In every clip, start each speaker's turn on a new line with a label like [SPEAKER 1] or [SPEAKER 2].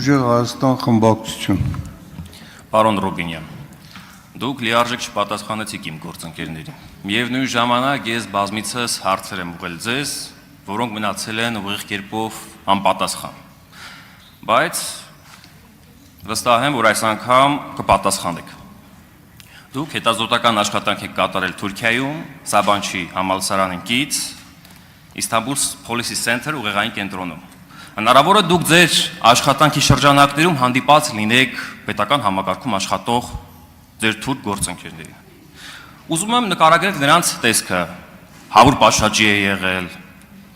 [SPEAKER 1] Ուժեղ Հայաստան խմբակցություն։
[SPEAKER 2] Պարոն Ռուբինյան, դուք լիարժեք չպատասխանեցիք իմ գործընկերներին։ Միևնույն ժամանակ ես բազմիցս հարցեր եմ ուղղել ձեզ, որոնք մնացել են ուղիղ կերպով անպատասխան։ Բայց վստահ եմ, որ այս անգամ կպատասխանեք։ Դուք հետազոտական աշխատանք եք կատարել Թուրքիայում, Սաբանչի համալսարանին կից, Իստանբուլ Policy Center ուղեղային կենտրոնում։ Հնարավոր է դուք ձեր աշխատանքի շրջանակներում հանդիպած լինեք պետական համակարգում աշխատող ձեր թուրք գործընկերներին։ Ուզում եմ նկարագրել նրանց տեսքը, Հավուր Պաշաջի է եղել,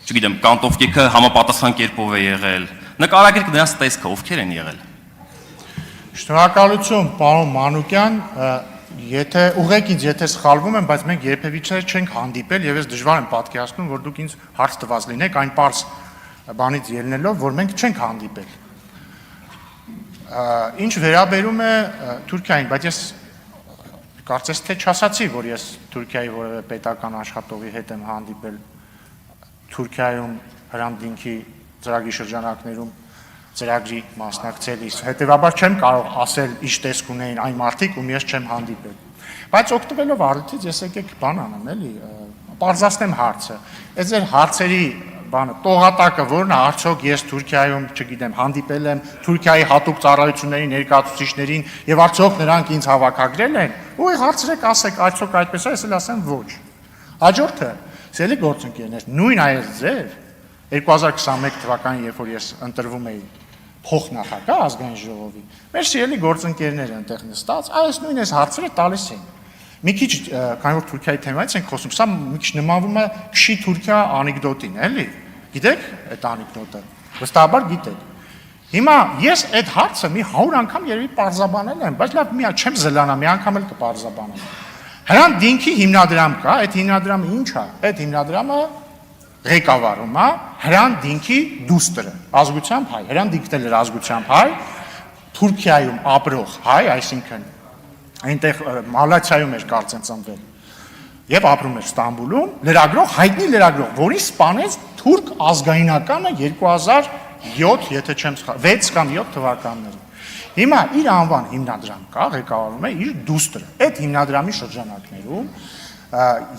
[SPEAKER 2] չգիտեմ, Կանտովկեքը համապատասխան կերպով է եղել, նկարագրեք նրանց տեսքը, ովքեր են եղել։
[SPEAKER 3] Շնորհակալություն, պարոն Մանուկյան, եթե սխալվում եմ, բայց մենք երբևիցե չենք հանդիպել եւ ես դժվար եմ պատկերացնում, որ դուք ինձ հարց տված լինեք այն պարզ բանից ելնելով, որ մենք չենք հանդիպել։ Ինչ վերաբերում է Թուրքիային, բայց ես կարծես թե չասացի, որ ես Թուրքիայի որևէ պետական աշխատողի հետ եմ հանդիպել Թուրքիայում հրանդինքի ծրագրի շրջանակներում ծրագրի մասնակցելիս, հետևաբար չեմ կարող ասել ինչ տեսք ունեին այն մարդիկ, ում ես չեմ հանդիպել։ Բայց օգտվելով առիթից ես եկեք բան անեմ, էլի, պարզացնեմ հարցը։ Այս ձեր հարցերի բանը տողատակը որն է, արդյոք ես Թուրքիայում, չգիտեմ, հանդիպել եմ Թուրքիայի հատուկ ծառայությունների ներկայացուցիչներին եւ արդյոք նրանք ինձ հավաքագրել են, ու հարցրեք, ասեք, արդյոք այդպես է, ես էլ ասեմ ոչ։ Հաջորդը, սիրելի գործընկերներ, նույն այս ձև 2021 թվականին, երբ որ ես ընտրվում էի փոխնախագահ ազգային ժողովի, մեր սիրելի գործընկերները այնտեղ նստած, այս նույն այս հարցերը տալիս են։ Մի քիչ, քանի որ Թուրքիայի թեմայից ենք խոսում, սա մի քիչ նմանվում է Քշի Թուրքիա անեկդոտին, էլի։ Գիտեք այդ անեկդոտը։ Վստահաբար գիտեք։ Հիմա ես այդ հարցը մի 100 անգամ երևի պարզաբանել եմ, բայց լավ, մի չեմ զլանա, մի անգամ էլ կպարզաբանեմ։ Հրանտ դինքի հիմնադրամ կա, այդ հիմնադրամը ինչ է։ Այդ հիմնադրամը ղեկավարում է Հրանտ դինքի դուստրը, ազգությամբ հայ, Հրանտ դինքն էլ ազգությամբ հայ, Թուրքիայում ապրող հայ, այսինքն այնտեղ Մալացիայում էր կարծեմ ծնվել եւ ապրում էր Ստամբուլում, լրագրող, հայտնի լրագրող, որի սպանեց թուրք ազգայնականը 2007, եթե չեմ սխալվում, 6 կամ 7 թվականներին։ Հիմա իր անվան հիմնադրամ կա, ղեկավարում է իր դուստրը։ Այդ հիմնադրամի շրջանակներում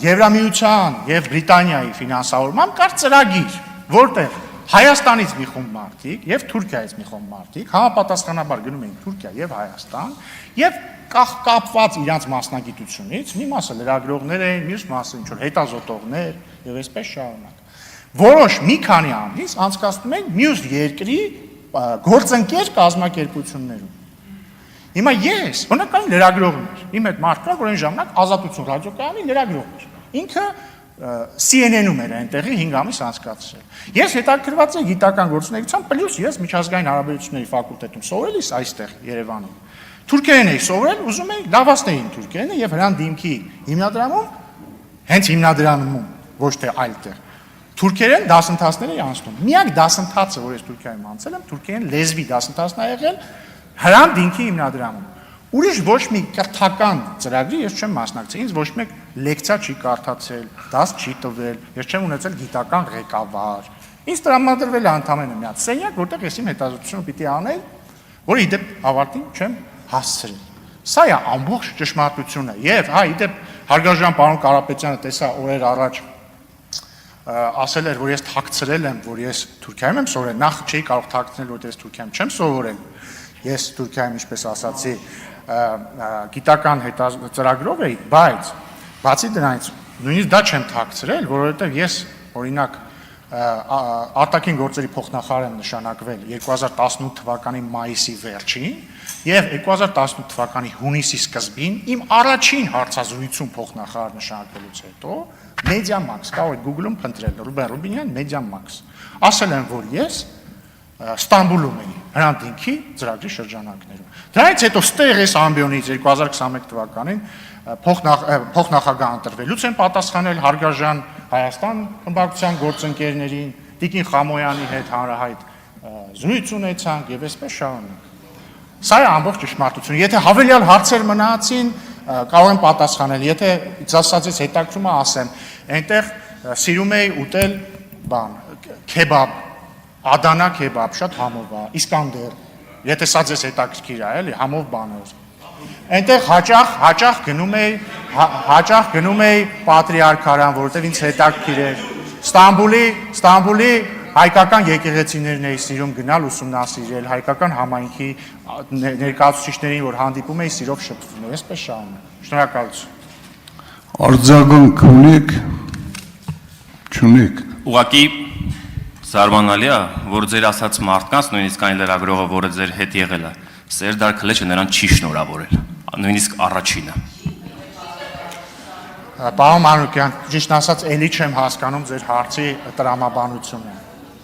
[SPEAKER 3] Եվրամիության եւ Բրիտանիայի ֆինանսավորմամբ կար ծրագիր, որտեղ Հայաստանից մի խումբ մարդիկ եւ Թուրքիայից մի խումբ մարդիկ համապատասխանաբար գնում էին Թուրքիա եւ Հայաստան եւ կապված իրանց մասնագիտությունից, մի մասը լրագրողներ էին, մյուս մասը ինչ որ հետազոտողներ եւ այսպես շարունակ։ Որոշ մի քանի ամիս անցկացնում են մյուս երկրի գործընկեր կազմակերպություններում։ Հիմա ես բնականին լրագրողն եմ, իմ այդ մարդը, որ այն ժամանակ Ազատություն ռադիոկայանի լրագրողն էր։ Ինքը CNN-ում էր այնտեղի 5 ամիս անցկացրել։ Ես հետաքրքրված եմ գիտական գործունեությամբ, պլյուս ես միջազգային հարաբերությունների ֆակուլտետում սովորել եմ այստեղ Երևանում։ Թուրքերեն էի սովորել, ուզում էի լավացնեին թուրքերենը եւ Հրանտ դիմքի հիմնադրամում, հենց հիմնադրամում, ոչ թե այլտեղ։ Թուրքերեն դասընթացներ էի անցնում։ Միակ դասընթացը, որ ես Թուրքիայում անցել եմ, թուրքերեն լեզվի դասընթացն է եղել Հրանտ դիմքի հիմնադրամում։ Ուրիշ ոչ մի կրթական ծրագրի ես չեմ մասնակցել, ինձ ոչ մեկ լեկցիա չի կարդացել, դաս չի տվել, ես չեմ ունեցել գիտական ղեկավար։ Ինձ տրամադրվել է ընդամենը մի հատ սենյակ, որտեղ ես իմ հետազոտությունը պիտի անեի, որը իդեպ ավարտին չեմ հասցրել։ Սա է ամբողջ ճշմարտությունը եւ հա իդեպ հարգարժան պարոն Կարապետյանը տեսա օրեր առաջ ասել էր, որ ես թաքցրել եմ, որ ես Թուրքիայում եմ սովորել, նախ չէի կարող թաքցնել, որ ես Թուրքիայում չեմ սովորել։ Ես Թուրքիայում, ինչպես ասացի, գիտական ծրագրով էի, բայց բացի դրանից նույնիսկ դա չեմ թաքցրել, որովհետեւ ես օրինակ արտաքին գործերի փոխնախարար եմ նշանակվել 2018 թվականի մայիսի վերջին եւ 2018 թվականի հունիսի սկզբին իմ առաջին հարցազրույցում փոխնախարար նշանակվելուց հետո Mediamax, կարող եք Google-ում փնտրել Ռուբեն Ռուբինյան Mediamax, ասել եմ, որ ես Ստամբուլում էի Հրանտ դինքի ծրագրի շրջանակներում։ Դրանից հետո ստեղ էս ամբիոնից 2021 թվականին փոխնախագահ ընտրվելուց են պատասխանել հարգարժան Հայաստան խմբակցության գործընկերներին, Տիկին Խամոյանի հետ հանրահայտ զրույց ունեցանք եւ այսպես շարունակ։ Սա է ամբողջ ճշմարտությունը։ Եթե հավելյալ հարցեր մնացին, կարող եմ պատասխանել։ Եթե ասածից հետաքրում է, ասեմ, այնտեղ սիրում էի ուտել բան, քեբաբ, Ադանա քեբաբ, շատ համով է, Իսկանդեր, Եթե սա ձեզ հետաքրքիր է, էլի, համով բաներ։ Այնտեղ հաճախ գնում էի պատրիարքարան, որովհետև ինձ հետաքրքիր էր։ Ստամբուլի հայկական եկեղեցիներն էի սիրում գնալ ուսումնասիրել, հայկական համայնքի ներկայացուցիչներին, որ հանդիպում էի, սիրով շփվում էի, այսպես շարունակ։ Շնորհակալություն։
[SPEAKER 1] Արձագանք ունեք, չունեք։
[SPEAKER 2] Ուղղակի զարմանալի է, որ ձեր ասած մարդկանց, նույնիսկ այն լրագրողը, որը ձեր հետ եղել է, Սերդար Քլեչը նրան չի շնորհավորել, նույնիսկ առաջինը։
[SPEAKER 3] Պարոն Մանուկյան, ճիշտ ասած, էլի չեմ հասկանում ձեր հարցի տրամաբանությունը։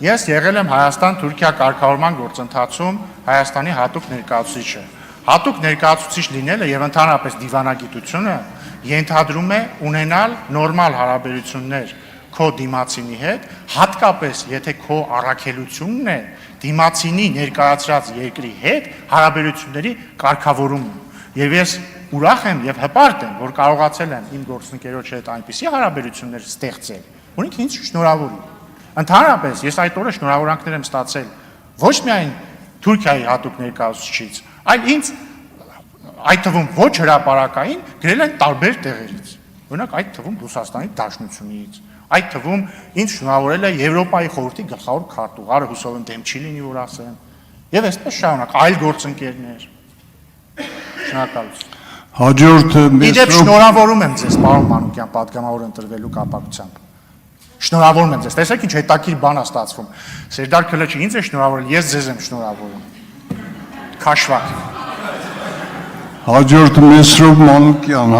[SPEAKER 3] Ես եղել եմ Հայաստան-Թուրքիա կարգավորման գործընթացում Հայաստանի հատուկ ներկայացուցիչը։ Հատուկ ներկայացուցիչ լինելը եւ ընդհանրապես դիվանագիտությունը ենթադրում է ունենալ նորմալ հարաբերություններ քո դիմացինի հետ, հատկապես եթե քո առաքելությունն է դիմացինի ներկայացրած երկրի հետ հարաբերությունների կարգավորումը։ Եվ ես ուրախ եմ եւ հպարտ եմ, որ կարողացել եմ իմ գործընկերոջ հետ այնպիսի հարաբերություններ ստեղծել, որ ինքը ինձ շնորհավորի։ Ընդհանրապես ես այդ օրը շնորհավորանքներ եմ ստացել ոչ միայն Թուրքիայի հատուկ ներկայացուցիչից, այլ ինձ այդ թվում ոչ հրապարակային գրել են տարբեր տեղերից։ Օրինակ այդ թվում Ռուսաստանի Դաշնությունից, այդ թվում ինձ շնորհավորել է Եվրոպայի խորհրդի գլխավոր քարտուղարը, հուսով եմ դեմ չի լինի, որ ասեմ։ Եվ այսպես շարունակ այլ գործընկերներ։ Շնորհակալություն։
[SPEAKER 1] Հաջորդը
[SPEAKER 3] Իդեպ շնորհավորում եմ ձեզ, պարոն Մանուկյան, պատգամավոր ընտրվելու կապակցությամբ։ Շնորհավորում եմ ձեզ։ Տեսեք ինչ հետաքրքիր բան է ստացվում։ Սերդար Քլեչը ինձ է շնորհավորել, ես ձեզ եմ շնորհավորում։ Քաշվակ։
[SPEAKER 1] Հաջորդը Մեսրոպ Մանուկյան,